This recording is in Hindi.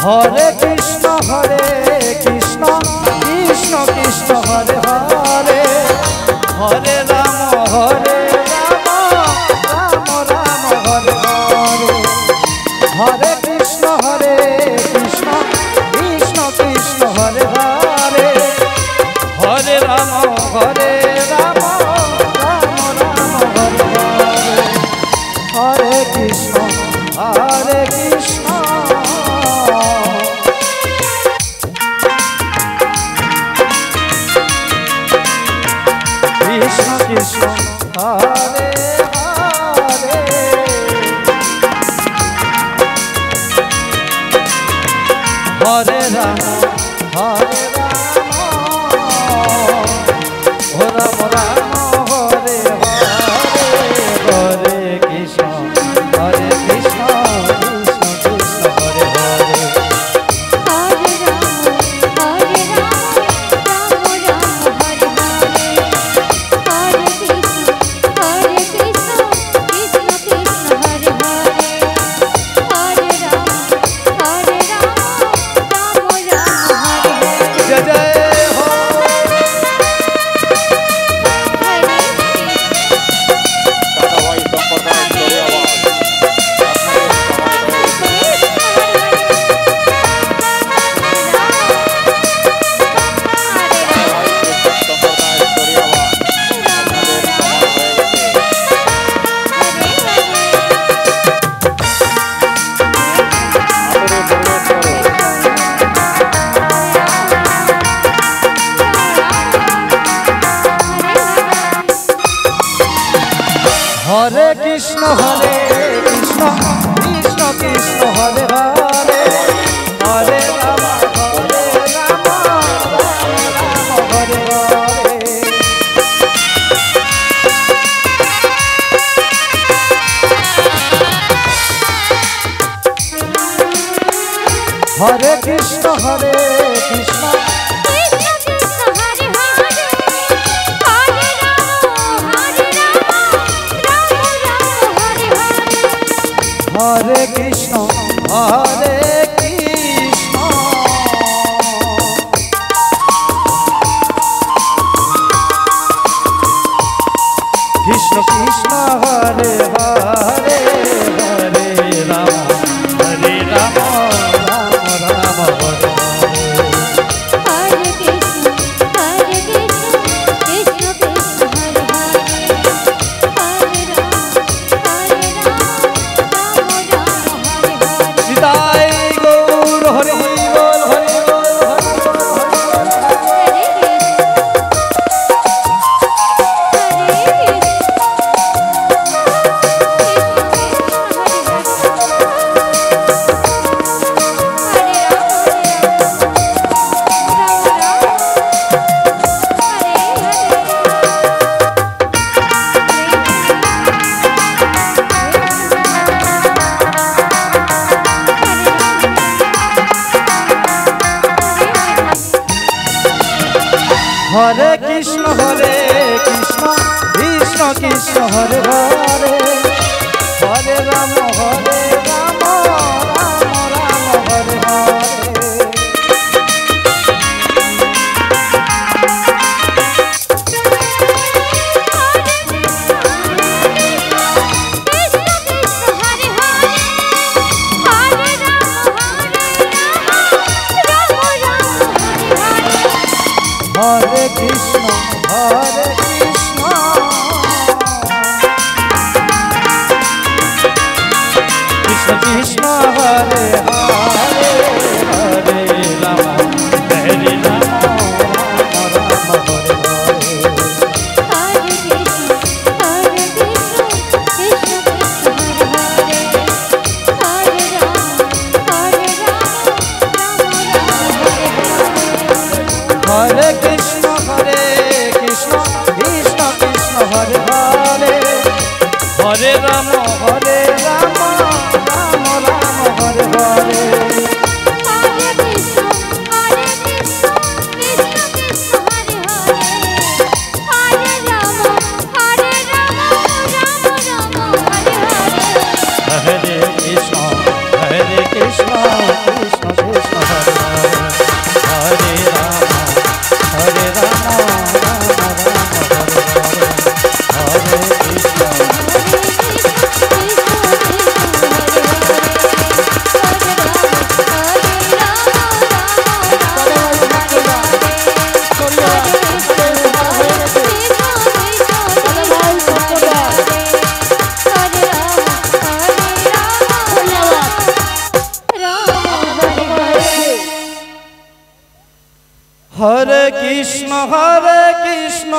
हरे कृष्ण कृष्ण कृष्ण हरे हरे हरे राम राम राम हरे हरे हरे कृष्ण कृष्ण कृष्ण हरे हरे हरे राम राम राम हरे हरे हरे कृष्ण कृष्ण कृष्ण हरे हरे हरे राम राम राम हरे हरे हरे कृष्ण कृष्ण कृष्ण हरे हरे हरे कृष्ण कृष्ण कृष्ण हरे हरे हरे राम राम हरे हरे हरे कृष्ण कृष्ण हरे कृष्ण कृष्ण कृष्ण हरे हरे हरे राम राम राम हरे हरे कृष्ण कृष्ण कृष्ण हरे हरे हरे राम राम राम हरे हरे हरे कृष्ण হরে কৃষ্ণ